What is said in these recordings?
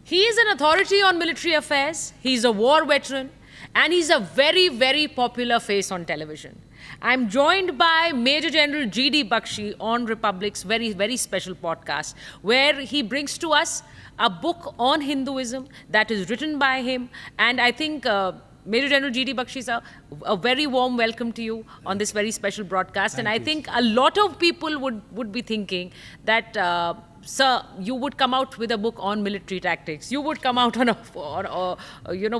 He is an authority on military affairs, he's a war veteran, and he's a very, very popular face on television. I'm joined by Major General GD Bakshi on Republic's very, very special podcast, where he brings to us a book on Hinduism that is written by him. And I think Major General GD Bakshi, sir, a very warm welcome to you on this very special broadcast. Thank and I you, think a lot of people would be thinking that sir, you would come out with a book on military tactics. You would come out on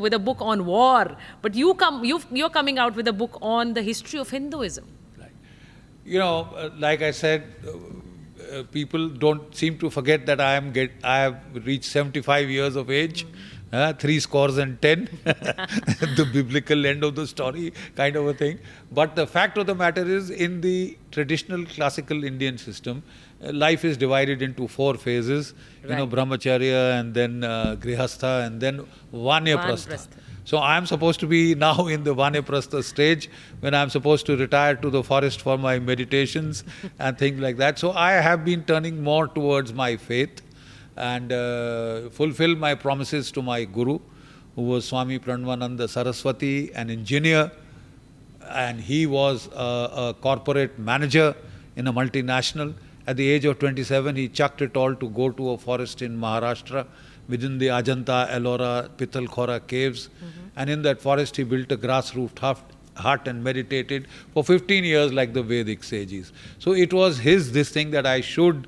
with a book on war. But you're coming out with a book on the history of Hinduism. Right. Like I said, people don't seem to forget that I have reached 75 years of age. 3 scores and 10, the biblical end of the story kind of a thing. But the fact of the matter is, in the traditional classical Indian system, life is divided into 4 phases, right. Brahmacharya, and then Grihastha, and then Vanaprastha. So I'm supposed to be now in the Vanaprastha stage, when I'm supposed to retire to the forest for my meditations and things like that. So I have been turning more towards my faith and fulfill my promises to my guru, who was Swami Pranvananda Saraswati, an engineer, and he was a corporate manager in a multinational. At the age of 27, he chucked it all to go to a forest in Maharashtra within the Ajanta, Ellora, Pitalkhora caves. And in that forest, he built a grass-roofed hut and meditated for 15 years like the Vedic sages. So it was this thing that I should,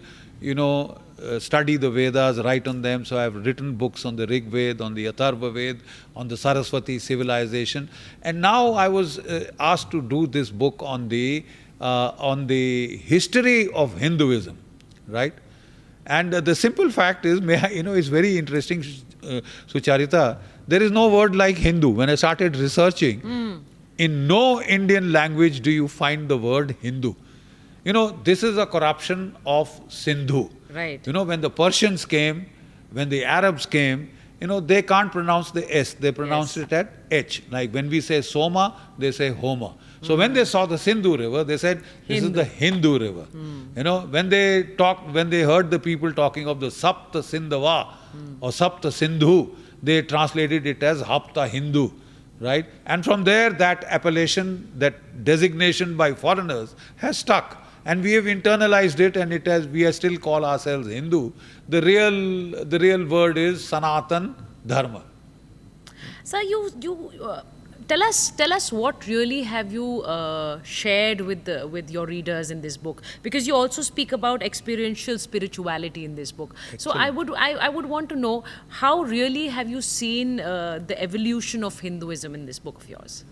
study the Vedas, write on them. So I've written books on the Rig Veda, on the Atharva Veda, on the Saraswati civilization. And now I was asked to do this book on the history of Hinduism, right? And the simple fact is, it's very interesting, Sucharita, there is no word like Hindu. When I started researching, in no Indian language do you find the word Hindu. This is a corruption of Sindhu. Right. When the Persians came, when the Arabs came, they can't pronounce the S. They pronounce it at H. Like when we say Soma, they say Homa. So when they saw the Sindhu river, they said, this is the Hindu river. When they heard the people talking of the Sapta Sindhava or Sapta Sindhu, they translated it as Hapta Hindu. Right? And from there, that appellation, that designation by foreigners has stuck. And we have internalized it, and we still call ourselves Hindu. The real word is Sanatan Dharma. Sir, tell us what really have you shared with your readers in this book, because you also speak about experiential spirituality in this book. Excellent. So I would want to know, how really have you seen the evolution of Hinduism in this book of yours?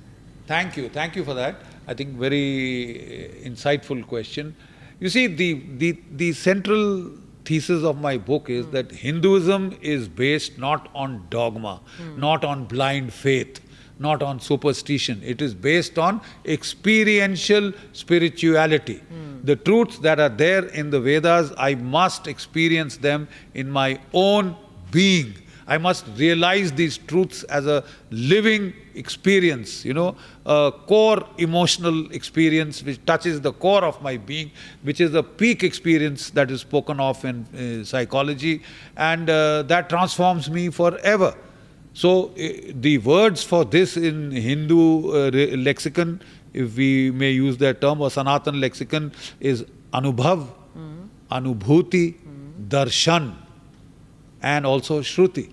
Thank you for that. I think very insightful question. You see, the central thesis of my book is that Hinduism is based not on dogma, not on blind faith, not on superstition. It is based on experiential spirituality. The truths that are there in the Vedas, I must experience them in my own being. I must realize these truths as a living experience, a core emotional experience which touches the core of my being, which is a peak experience that is spoken of in psychology, and that transforms me forever. So the words for this in Hindu lexicon, if we may use that term, or Sanatan lexicon, is Anubhav, Anubhuti, Darshan, and also Shruti.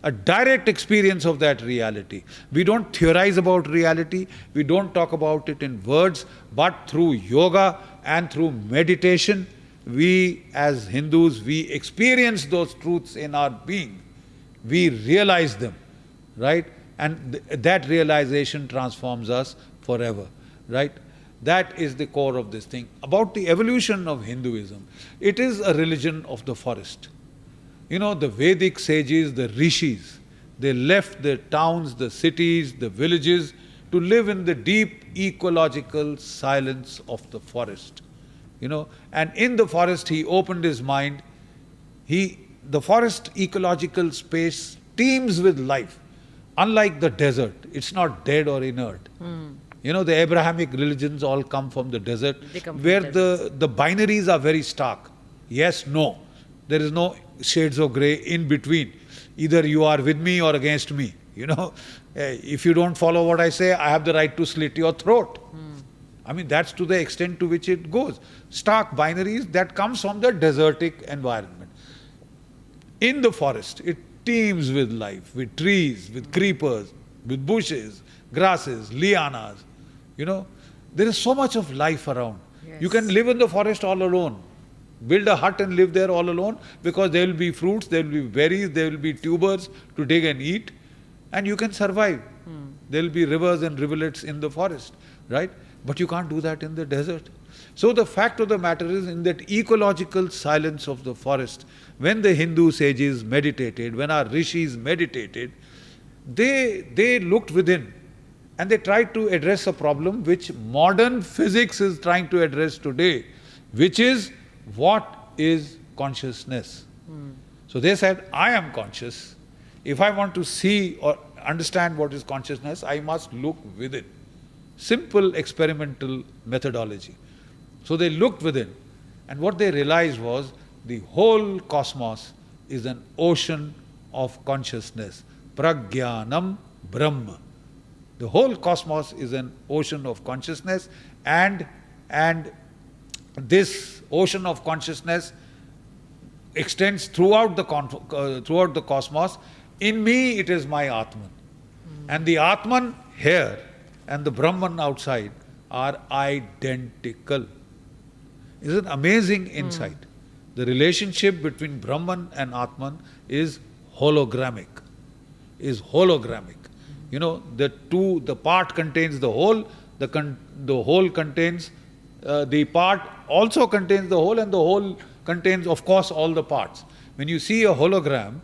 A direct experience of that reality. We don't theorize about reality, we don't talk about it in words, but through yoga and through meditation, we as Hindus, we experience those truths in our being. We realize them, right? And that realization transforms us forever, right? That is the core of this thing. About the evolution of Hinduism, it is a religion of the forest. The Vedic sages, the rishis, they left the towns, the cities, the villages to live in the deep ecological silence of the forest. And in the forest he opened his mind. The forest ecological space teems with life. Unlike the desert, it's not dead or inert. The Abrahamic religions all come from the desert, where the binaries are very stark. Yes, no. There is no shades of grey in between. Either you are with me or against me. If you don't follow what I say, I have the right to slit your throat. I mean, that's to the extent to which it goes. Stark binaries that comes from the desertic environment. In the forest, it teems with life, with trees, with creepers, with bushes, grasses, lianas. There is so much of life around. Yes. You can live in the forest all alone. Build a hut and live there all alone, because there will be fruits, there will be berries, there will be tubers to dig and eat, and you can survive. There will be rivers and rivulets in the forest, right? But you can't do that in the desert. So the fact of the matter is, in that ecological silence of the forest, when the Hindu sages meditated, when our rishis meditated, they looked within and they tried to address a problem which modern physics is trying to address today, which is, what is consciousness? So they said, I am conscious. If I want to see or understand what is consciousness, I must look within. Simple experimental methodology. So they looked within, and what they realized was the whole cosmos is an ocean of consciousness. Pragyanam Brahma. The whole cosmos is an ocean of consciousness, and this ocean of consciousness extends throughout the cosmos. In me, it is my Atman. And the Atman here and the Brahman outside are identical. It's an amazing insight. The relationship between Brahman and Atman is hologramic. The part contains the whole, the whole contains the part also contains the whole, and the whole contains, of course, all the parts. When you see a hologram,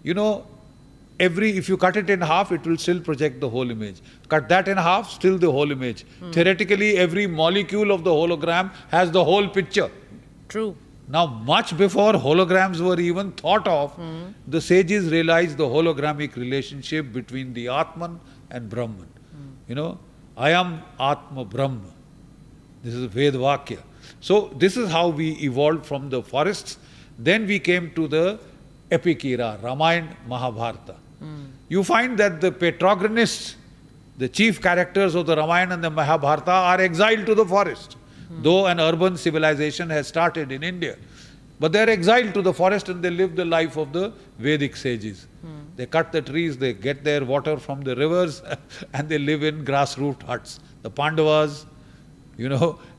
if you cut it in half, it will still project the whole image. Cut that in half, still the whole image. Theoretically, every molecule of the hologram has the whole picture. True. Now, much before holograms were even thought of, the sages realized the hologramic relationship between the Atman and Brahman. I am Atma Brahma. This is a Ved Vakya. So, this is how we evolved from the forests. Then we came to the epic era, Ramayana, Mahabharata. You find that the protagonists, the chief characters of the Ramayana and the Mahabharata, are exiled to the forest. Though an urban civilization has started in India. But they are exiled to the forest and they live the life of the Vedic sages. They cut the trees, they get their water from the rivers and they live in grassroots huts. The Pandavas,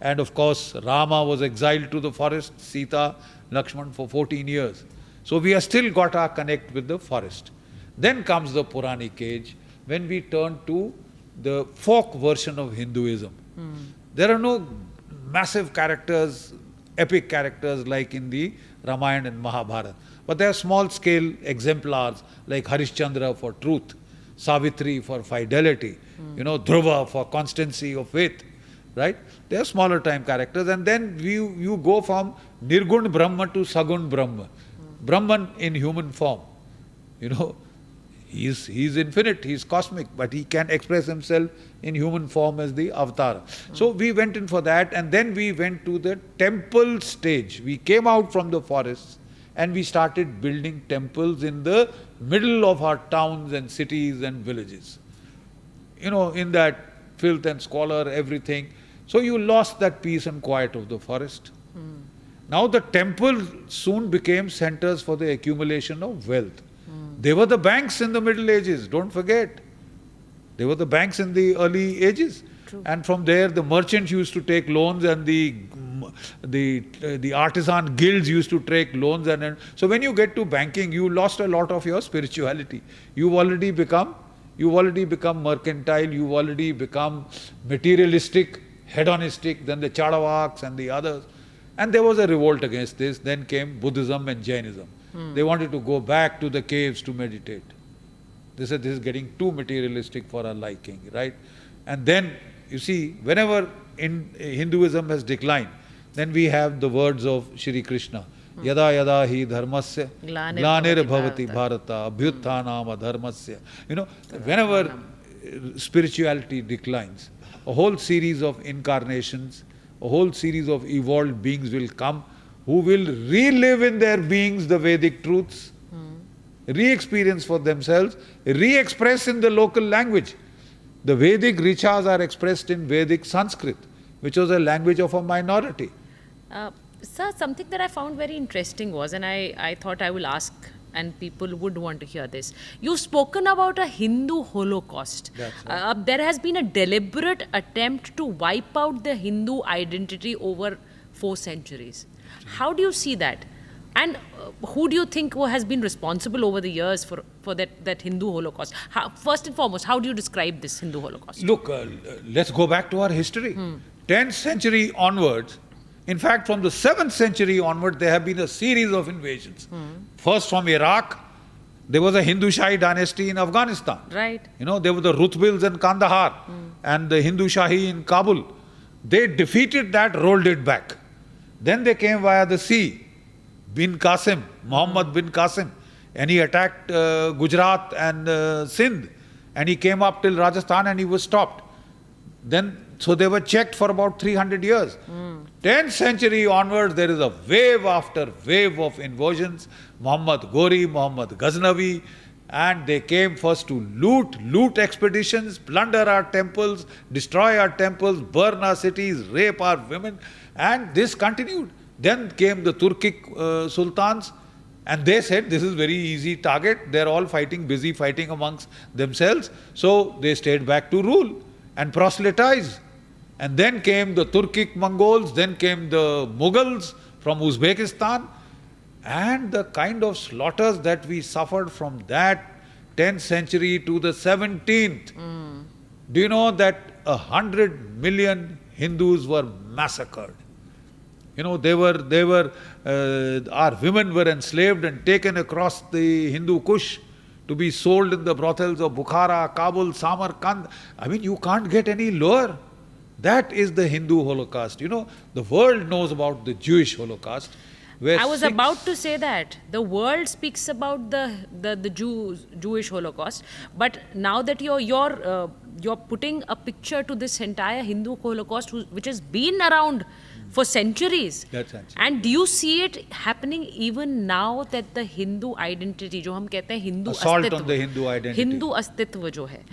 and of course Rama was exiled to the forest, Sita, Lakshman for 14 years. So we have still got our connect with the forest. Then comes the Puranic age, when we turn to the folk version of Hinduism. There are no massive characters, epic characters like in the Ramayana and Mahabharata. But there are small-scale exemplars like Harishchandra for truth, Savitri for fidelity, Dhruva for constancy of faith, right? They are smaller time characters, and then you go from Nirgun Brahma to Sagun Brahma. Brahman in human form, He's infinite, he's cosmic, but he can express himself in human form as the avatar. So we went in for that, and then we went to the temple stage. We came out from the forests and we started building temples in the middle of our towns and cities and villages. In that filth and squalor, everything. So you lost that peace and quiet of the forest. Now the temples soon became centers for the accumulation of wealth. They were the banks in the Middle Ages, don't forget. They were the banks in the early ages. True. And from there the merchants used to take loans, and the artisan guilds used to take loans. And so when you get to banking, you lost a lot of your spirituality. You've already become mercantile, you've already become materialistic, hedonistic, than the Chadavaks and the others. And there was a revolt against this. Then came Buddhism and Jainism. They wanted to go back to the caves to meditate. They said this is getting too materialistic for our liking, right? And then, you see, whenever Hinduism has declined, then we have the words of Shri Krishna. Yada yada hi dharmasya glanir bhavati bharata abhyuthanam adharmasya. Whenever spirituality declines, a whole series of incarnations, a whole series of evolved beings will come who will relive in their beings the Vedic truths. re-experience for themselves, re-express in the local language. The Vedic riches are expressed in Vedic Sanskrit, which was a language of a minority. Sir, something that I found very interesting was, and I thought I will ask, and people would want to hear this. You've spoken about a Hindu Holocaust. That's right. There has been a deliberate attempt to wipe out the Hindu identity over 4 centuries. How do you see that? And who do you think has been responsible over the years for that Hindu Holocaust? First and foremost, how do you describe this Hindu Holocaust? Look, let's go back to our history. 10th century onwards, in fact, from the 7th century onward, there have been a series of invasions. First from Iraq, there was a Hindu Shahi dynasty in Afghanistan. Right. You know, there were the Rutbils in Kandahar and the Hindu Shahi in Kabul. They defeated that, rolled it back. Then they came via the sea. Bin Qasim, Muhammad bin Qasim, and he attacked Gujarat and Sindh, and he came up till Rajasthan and he was stopped. Then, so they were checked for about 300 years. 10th century onwards, there is a wave after wave of invasions. Muhammad Ghori, Muhammad Ghaznavi, and they came first to loot expeditions, plunder our temples, destroy our temples, burn our cities, rape our women, and this continued. Then came the Turkic sultans, and they said this is very easy target. They're all busy fighting amongst themselves. So they stayed back to rule and proselytize. And then came the Turkic Mongols, then came the Mughals from Uzbekistan, and the kind of slaughters that we suffered from that 10th century to the 17th. Do you know that 100 million Hindus were massacred? You know, our women were enslaved and taken across the Hindu Kush to be sold in the brothels of Bukhara, Kabul, Samarkand. I mean, you can't get any lower. That is the Hindu Holocaust. You know, the world knows about the Jewish Holocaust. I was about to say that. The world speaks about the Jewish Holocaust. But now that you're putting a picture to this entire Hindu Holocaust, which has been around for centuries. That's right. And do you see it happening even now that the Hindu identity, जो हम कहते हैं Hindu assault on the Hindu identity, Hindu अस्तित्व जो है,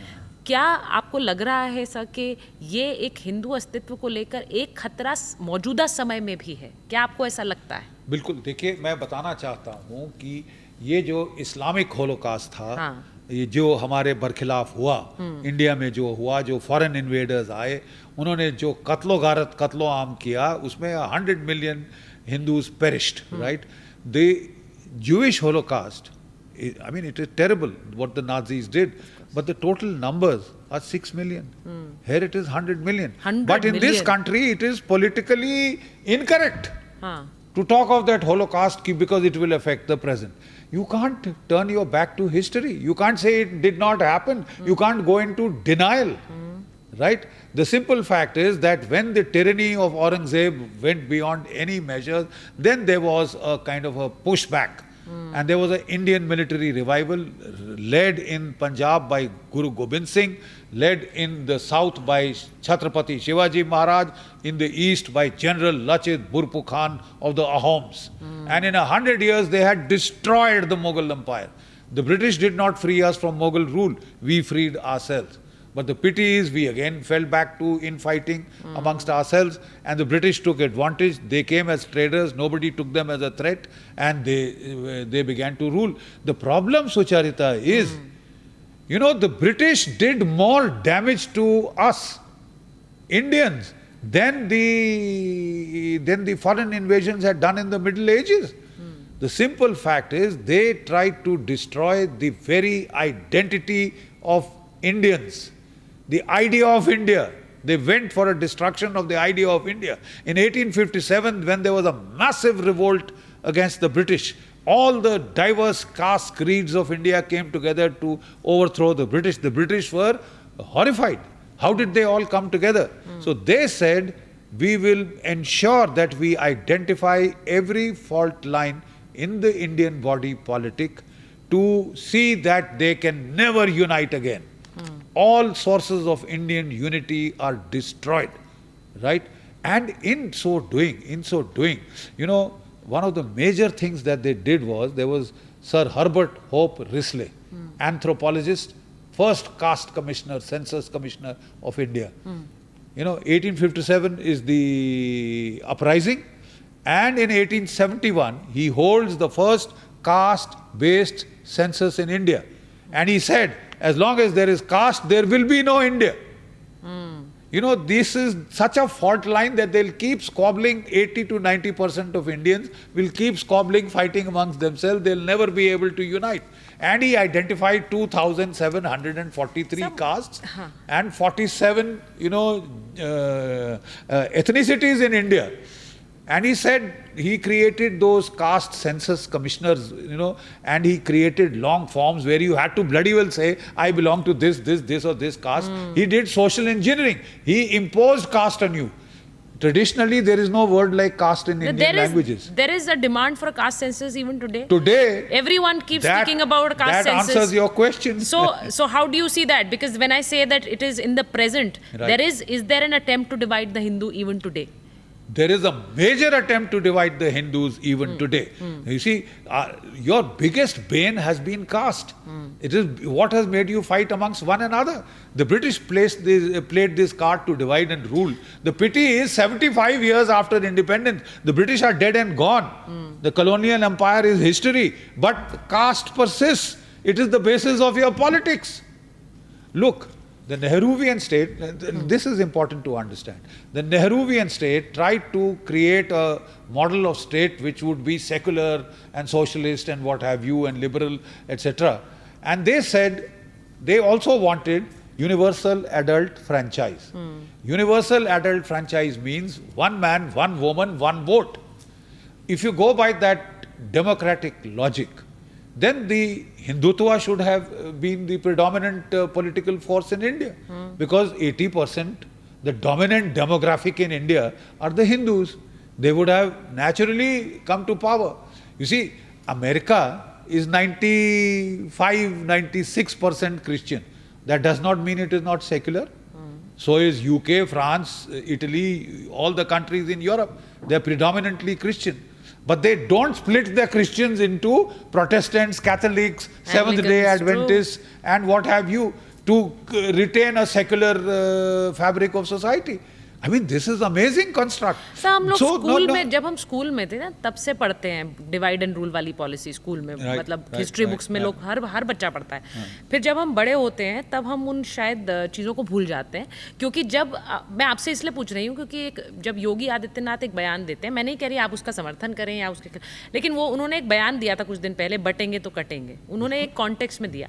क्या आपको लग रहा है सर कि ये एक हिंदू अस्तित्व को लेकर एक खतरा मौजूदा समय में भी है? क्या आपको ऐसा लगता है? बिल्कुल. देखिए, मैं बताना चाहता हूँ कि ये जो इस्लामिक होलोकास्ट था, ये जो हमारे बरखिलाफ हुआ, इंडिया में जो हुआ, जो फॉरेन इन्वेडर्स आए, उन्होंने जो कत्लो-गारत कत्लो-आम किया, उसमें 100 million Hindus perished, right? The Jewish Holocaust, I mean, it is terrible what the Nazis did, but the total numbers are 6 million. Here it is 100 million. But in this country, it is politically incorrect to talk of that Holocaust because it will affect the present. You can't turn your back to history. You can't say it did not happen. You can't go into denial. Right? The simple fact is that when the tyranny of Aurangzeb went beyond any measure, then there was a kind of a pushback. And there was an Indian military revival led in Punjab by Guru Gobind Singh, led in the south by Chhatrapati Shivaji Maharaj, in the east by General Lachit Burpu Khan of the Ahoms. And in 100 years they had destroyed the Mughal Empire. The British did not free us from Mughal rule, we freed ourselves. But the pity is we again fell back to infighting amongst ourselves, and the British took advantage. They came as traders, nobody took them as a threat, and they began to rule. The problem, Sucharita, is, you know, the British did more damage to us, Indians, than the foreign invasions had done in the Middle Ages. The simple fact is they tried to destroy the very identity of Indians. The idea of India. They went for a destruction of the idea of India. In 1857, when there was a massive revolt against the British, all the diverse caste creeds of India came together to overthrow the British. The British were horrified. How did they all come together? So they said, we will ensure that we identify every fault line in the Indian body politic to see that they can never unite again. All sources of Indian unity are destroyed, right? And in so doing, you know, one of the major things that they did was, there was Sir Herbert Hope Risley, anthropologist, first caste commissioner, census commissioner of India. 1857 is the uprising, and in 1871 he holds the first caste-based census in India. And he said, as long as there is caste, there will be no India. This is such a fault line that they'll keep squabbling. 80 to 90% of Indians will keep squabbling, fighting amongst themselves. They'll never be able to unite. And he identified 2,743 castes and 47, ethnicities in India. And he said he created those caste census commissioners, and he created long forms where you had to bloody well say, I belong to this or this caste. He did social engineering. He imposed caste on you. Traditionally, there is no word like caste in Indian languages. There is a demand for a caste census even today. Today, everyone keeps speaking about caste census. That answers your question. So how do you see that? Because when I say that it is in the present, right. Is there an attempt to divide the Hindu even today? There is a major attempt to divide the Hindus even today. You see, your biggest bane has been caste. It is what has made you fight amongst one another. The British played this card to divide and rule. The pity is 75 years after independence, the British are dead and gone. The colonial empire is history, but caste persists. It is the basis of your politics. Look, the Nehruvian state, this is important to understand. The Nehruvian state tried to create a model of state which would be secular and socialist and what have you and liberal, etc. And they said they also wanted universal adult franchise. Universal adult franchise means one man, one woman, one vote. If you go by that democratic logic, then the Hindutva should have been the predominant political force in India. Because 80%, the dominant demographic in India are the Hindus. They would have naturally come to power. You see, America is 96% Christian. That does not mean it is not secular. So is UK, France, Italy, all the countries in Europe. They are predominantly Christian. But they don't split the Christians into Protestants, Catholics, Seventh-day Adventists, and what have you, to retain a secular fabric of society. I mean, this is amazing construct. Sir हम लोग school में जब हम school में थे ना तब से पढ़ते हैं डिवाइड एंड रूल वाली पॉलिसी स्कूल में मतलब हिस्ट्री बुक्स में लोग हर बच्चा पढ़ता है फिर जब हम बड़े होते हैं तब हम उन शायद चीज़ों को भूल जाते हैं क्योंकि जब मैं आपसे इसलिए पूछ रही हूँ क्योंकि जब योगी आदित्यनाथ एक बयान देते हैं मैं नहीं कह रही आप उसका समर्थन करें या उसके लेकिन वो उन्होंने एक बयान दिया था कुछ दिन पहले बटेंगे तो कटेंगे उन्होंने एक कॉन्टेक्स्ट में दिया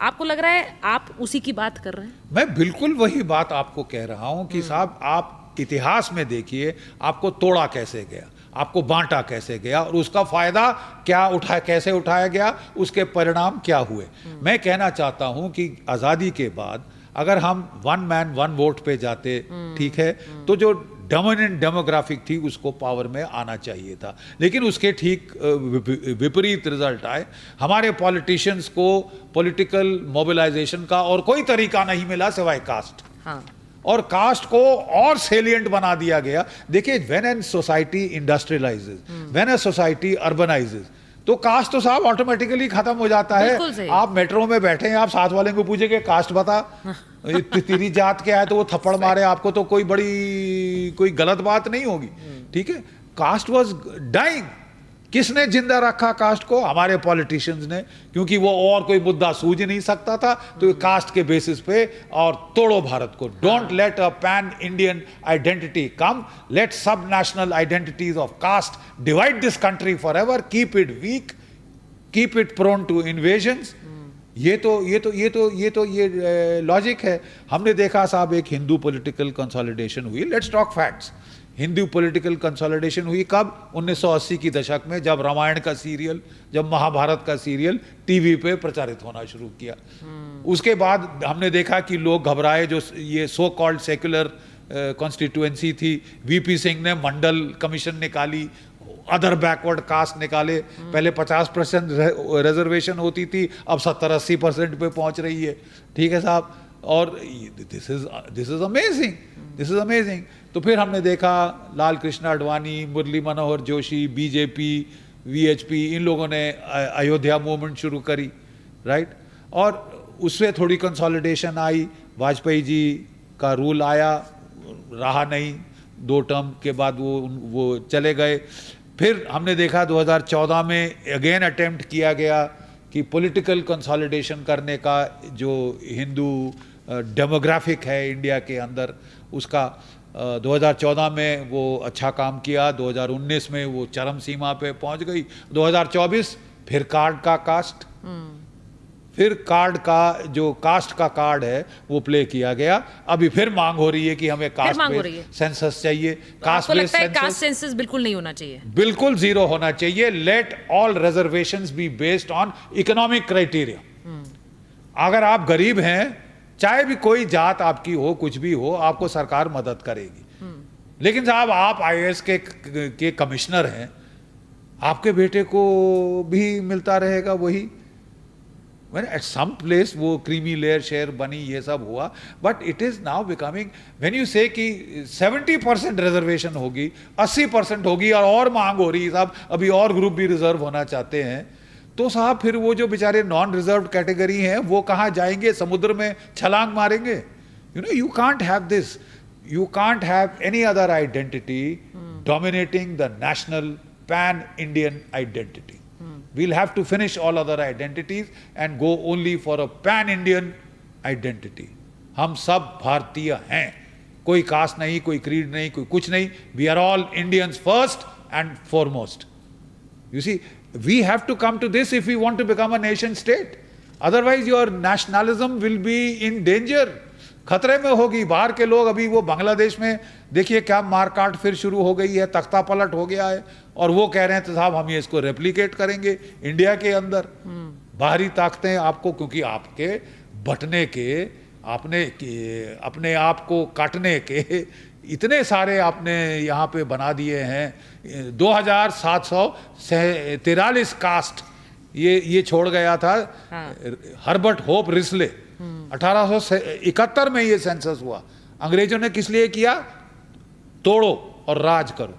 आपको लग रहा है आप उसी की बात कर रहे हैं मैं बिल्कुल वही बात आपको कह रहा हूँ कि साहब आप इतिहास में देखिए आपको तोड़ा कैसे गया आपको बांटा कैसे गया और उसका फायदा कैसे उठाया गया उसके परिणाम क्या हुए मैं कहना चाहता हूं कि आज़ादी के बाद अगर हम वन मैन वन वोट पे जाते ठीक है तो जो डोमिनेंट डेमोग्राफिक थी उसको पावर में आना चाहिए था लेकिन उसके ठीक विपरीत रिजल्ट आए हमारे पॉलिटिशियंस को पॉलिटिकल मोबिलाइजेशन का और कोई तरीका नहीं मिला सिवाय कास्ट और कास्ट को और सेलिएंट बना दिया गया देखिए when an society industrialises when a society urbanises तो कास्ट तो साहब ऑटोमेटिकली खत्म हो जाता है आप मेट्रो में बैठे हैं आप साथ वाले को पूछे कि कास्ट बता तेरी जात क्या है तो वो थप्पड़ मारे आपको तो कोई गलत बात नहीं होगी ठीक है कास्ट वाज डाइंग किसने जिंदा रखा कास्ट को हमारे पॉलिटिशियंस ने क्योंकि वो और कोई मुद्दा सूझ नहीं सकता था तो कास्ट के बेसिस पे और तोड़ो भारत को don't let a pan Indian identity come let sub national identities of caste divide this country forever keep it weak keep it prone to invasions ये लॉजिक है हमने देखा साहब एक हिंदू पॉलिटिकल कंसोलिडेशन हुई let's talk facts Hindu political consolidation हुई कब 1980 की दशक में जब रामायण का सीरियल जब महाभारत का सीरियल टीवी पे प्रचारित होना शुरू किया उसके बाद हमने देखा कि लोग घबराए जो ये सो कॉल्ड सेक्युलर कॉन्स्टिट्यूएंसी थी वीपी सिंह ने मंडल कमीशन निकाली अदर बैकवर्ड कास्ट निकाले पहले 50% रिजर्वेशन होती थी अब 70-80% पे पहुंच रही है ठीक है साहब और दिस इज अमेजिंग तो फिर हमने देखा लाल कृष्ण आडवाणी मुरली मनोहर जोशी बीजेपी VHP, इन लोगों ने अयोध्या मूवमेंट शुरू करी, राइट? और उससे थोड़ी कंसोलिडेशन आई, वाजपेयी जी का रूल आया, रहा नहीं, 2 टर्म के बाद वो चले गए। फिर हमने देखा 2014 में अगेन अटेम्प्ट किया गया कि पॉलिटिकल कंसोलिडेशन करने का, जो हिंदू डेमोग्राफिक है इंडिया के अंदर, उसका 2014 में वो अच्छा काम किया, 2019 में वो चरम सीमा पे पहुंच गई, 2024 फिर कार्ड का कास्ट, फिर कार्ड का जो कास्ट का कार्ड है वो प्ले किया गया। अभी फिर मांग हो रही है कि हमें कास्ट बेस्ड सेंसस चाहिए। कास्ट बेस्ड कास्ट सेंसस बिल्कुल नहीं होना चाहिए, बिल्कुल जीरो होना चाहिए। Let all reservations be based on economic criteria. अगर आप गरीब हैं, चाहे भी कोई जात आपकी हो, कुछ भी हो, आपको सरकार मदद करेगी। लेकिन साहब आप IAS के कमिश्नर हैं, आपके बेटे को भी मिलता रहेगा वही। When at some place वो क्रीमी लेयर शेयर बनी, ये सब हुआ, but it is now becoming, when you से कि 70% रिजर्वेशन होगी, 80% होगी, और मांग हो रही है साहब, अभी और ग्रुप भी रिजर्व होना चाहते हैं, तो साहब फिर वो जो बेचारे नॉन रिजर्व कैटेगरी हैं वो कहाँ जाएंगे? समुद्र में छलांग मारेंगे? You can't have this, you can't have any other identity dominating the national pan Indian identity. We'll have to finish all other identities and go only for a pan-Indian identity. हम सब भारतीय हैं, कोई कास्ट नहीं, कोई creed नहीं, कोई कुछ नहीं. We are all Indians first and foremost. You see, we have to come to this if we want to become a nation state. Otherwise your nationalism will be in danger. खतरे में होगी. बाहर के लोग, अभी वो बांग्लादेश में देखिए क्या मारकाट फिर शुरू हो गई है, तख्ता पलट हो गया है, और वो कह रहे हैं तो साहब हम ये इसको रेप्लिकेट करेंगे इंडिया के अंदर. बाहरी ताकतें आपको, क्योंकि आपके बटने के, आपने अपने आप को काटने के इतने सारे आपने यहाँ पे बना दिए हैं. 2743 कास्ट ये छोड़ गया था. हर्बर्ट होप रिस्ले 1871 में ये सेंसस हुआ. अंग्रेजों ने किस लिए किया? तोड़ो और राज करो,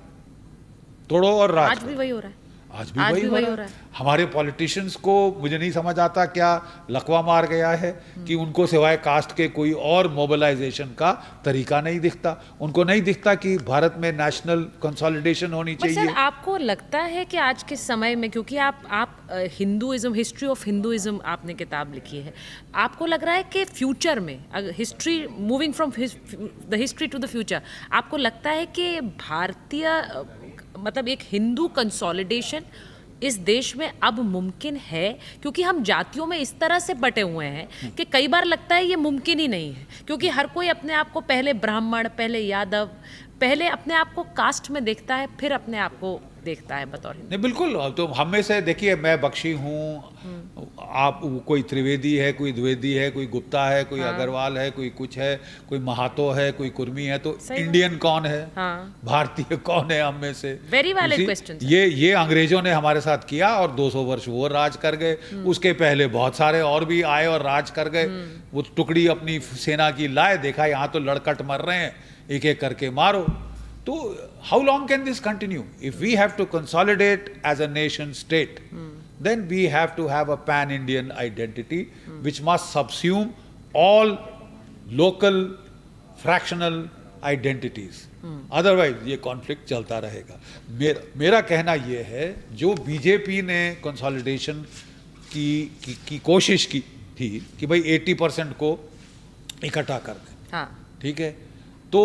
तोड़ो और राज. आज भी वही हो रहा है, आज भी वही हो रहा है. हमारे पॉलिटिशियंस को मुझे नहीं समझ आता क्या लकवा मार गया है कि उनको सिवाय कास्ट के कोई और मोबिलाइजेशन का तरीका नहीं दिखता. उनको नहीं दिखता कि भारत में नेशनल कंसोलिडेशन होनी चाहिए. सर, आपको लगता है कि आज के समय में, क्योंकि आप हिंदुइज्म, हिस्ट्री ऑफ हिंदुइज्म आपने किताब लिखी है, आपको लग रहा है कि फ्यूचर में, history moving from the history to the future, आपको लगता है कि भारतीय मतलब एक हिंदू कंसोलिडेशन इस देश में अब मुमकिन है? क्योंकि हम जातियों में इस तरह से बटे हुए हैं कि कई बार लगता है ये मुमकिन ही नहीं है, क्योंकि हर कोई अपने आप को पहले ब्राह्मण, पहले यादव, पहले अपने आप को कास्ट में देखता है, फिर अपने आप को देखता है बतौर हिंदू. नहीं, बिल्कुल. तो हम में से देखिए, मैं बख्शी हूँ, आप कोई त्रिवेदी है, कोई द्विवेदी है, कोई गुप्ता है, कोई अग्रवाल है, कोई कुछ है, कोई महातो है, कोई कुर्मी है. तो इंडियन कौन है? भारतीय कौन है हम में से? Very valid question. ये अंग्रेजों ने हमारे साथ किया और 200 वर्ष वो राज कर गए. उसके पहले बहुत सारे और भी आए और राज कर गए. वो टुकड़ी अपनी सेना की लाए, देखा यहाँ तो लड़कट मर रहे हैं, एक एक करके मारो. तो how long can this continue? If we have to consolidate as a nation state, then we have to have a pan-Indian identity which must subsume all local fractional identities. Otherwise ये conflict चलता रहेगा. मेरा कहना ये है, जो BJP ने consolidation की कोशिश की थी कि भाई 80% को इकट्ठा कर दें, ठीक है, तो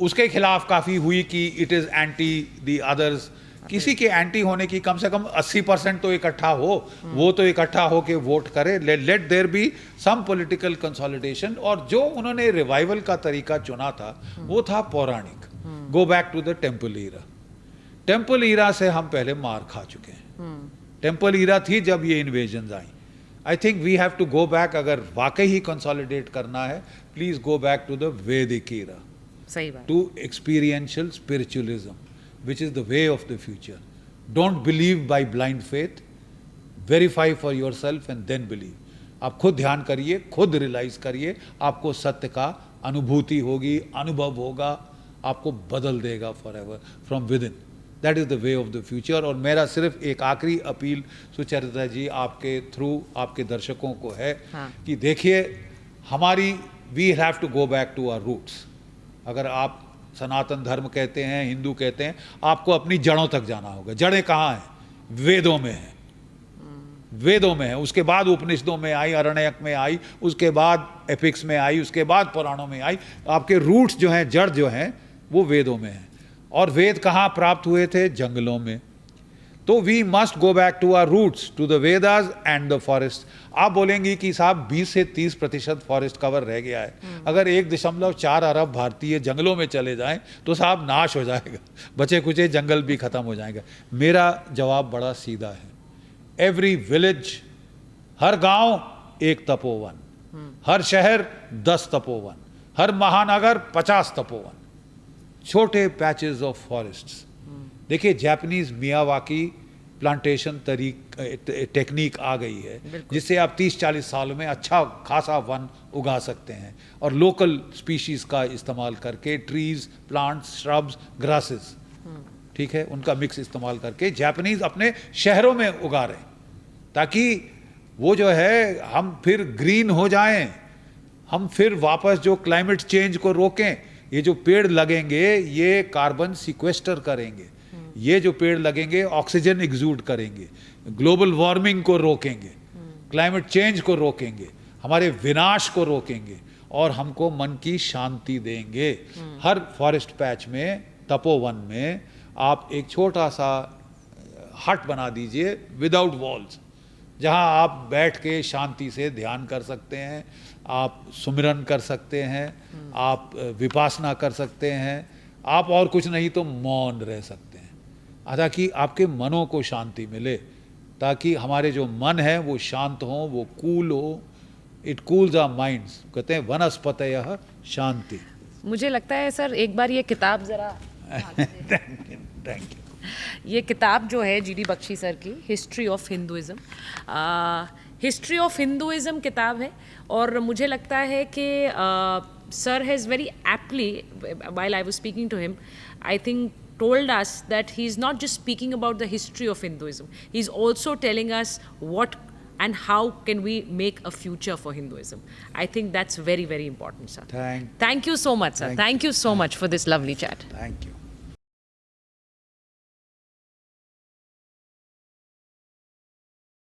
उसके खिलाफ काफ़ी हुई कि it is anti the others. किसी के एंटी होने की कम से कम 80% तो इकट्ठा हो, वो तो इकट्ठा हो के वोट करे. Let there be some political consolidation. और जो उन्होंने रिवाइवल का तरीका चुना था वो था पौराणिक. Go back to the temple era. Temple era से हम पहले मार खा चुके हैं. टेम्पल ईरा थी जब ये इन्वेजन आई. I think we have to go back. अगर वाकई ही कंसोलिडेट करना है, please go back to the Vedic era. सही बात. To experiential spiritualism, which is the way of the future. Don't believe by blind faith. Verify for yourself and then believe. आप खुद ध्यान करिए, खुद रियलाइज करिए, आपको सत्य का अनुभूति होगी, अनुभव होगा, आपको बदल देगा forever from within. That is the way of the future. और मेरा सिर्फ एक आखिरी अपील सुचरिता जी आपके थ्रू आपके दर्शकों को है कि देखिए हमारी we have to go back to our roots. अगर आप सनातन धर्म कहते हैं, हिंदू कहते हैं, आपको अपनी जड़ों तक जाना होगा। जड़ें कहाँ हैं? वेदों में हैं, वेदों में है, उसके बाद उपनिषदों में आई, अरण्यक में आई, उसके बाद एपिक्स में आई, उसके बाद पुराणों में आई। आपके रूट्स जो हैं, जड़ जो हैं, वो वेदों में हैं। और वेद कहाँ प्राप्त हुए थे? जंगलों में। तो we must go back to our roots, to the Vedas and the forest. आप बोलेंगी कि साहब 20 से 30% फॉरेस्ट कवर रह गया है। अगर 1.4 अरब भारतीय जंगलों में चले जाएं तो साहब नाश हो जाएगा, बचे कुचे जंगल भी खत्म हो जाएगा। मेरा जवाब बड़ा सीधा है, एवरी विलेज, हर गांव एक तपोवन, हर शहर 10 तपोवन, हर महानगर 50 तपोवन, छोटे पैचेस ऑफ फॉरेस्ट्स। देखिए जापानीज मियावाकी प्लांटेशन टेक्निक आ गई है जिससे आप 30-40 सालों में अच्छा खासा वन उगा सकते हैं। और लोकल स्पीशीज का इस्तेमाल करके, ट्रीज, प्लांट्स, श्रब्स, ग्रासेस, ठीक है, उनका मिक्स इस्तेमाल करके जापानीज अपने शहरों में उगा रहे हैं, ताकि वो जो है हम फिर ग्रीन हो जाएं, हम फिर वापस जो क्लाइमेट चेंज को रोकें। ये जो पेड़ लगेंगे ये कार्बन सिक्वेस्टर करेंगे, ये जो पेड़ लगेंगे ऑक्सीजन एग्जूड करेंगे, ग्लोबल वार्मिंग को रोकेंगे, क्लाइमेट चेंज को रोकेंगे, हमारे विनाश को रोकेंगे और हमको मन की शांति देंगे। हर फॉरेस्ट पैच में, तपोवन में आप एक छोटा सा हट बना दीजिए विदाउट वॉल्स, जहां आप बैठ के शांति से ध्यान कर सकते हैं, आप सुमिरन कर सकते हैं, आप विपासना कर सकते हैं, आप और कुछ नहीं तो मौन रह सकते हैं, ताकि आपके मनों को शांति मिले, ताकि हमारे जो मन है वो शांत हो, वो कूल हो। इट कूल्स आवर माइंड्स, कहते हैं वनस्पतयः शांति। मुझे लगता है सर एक बार ये किताब ज़रा थैंक यू। ये किताब जो है जीडी बख्शी सर की, history of Hinduism, history of Hinduism किताब है। और मुझे लगता है कि sir has very aptly, while I was speaking to him, I think told us that he is not just speaking about the history of Hinduism, he is also telling us what and how can we make a future for Hinduism. I think that's very, very important, sir. Thank you so much, sir. Thank you so much for this lovely chat. Thank you.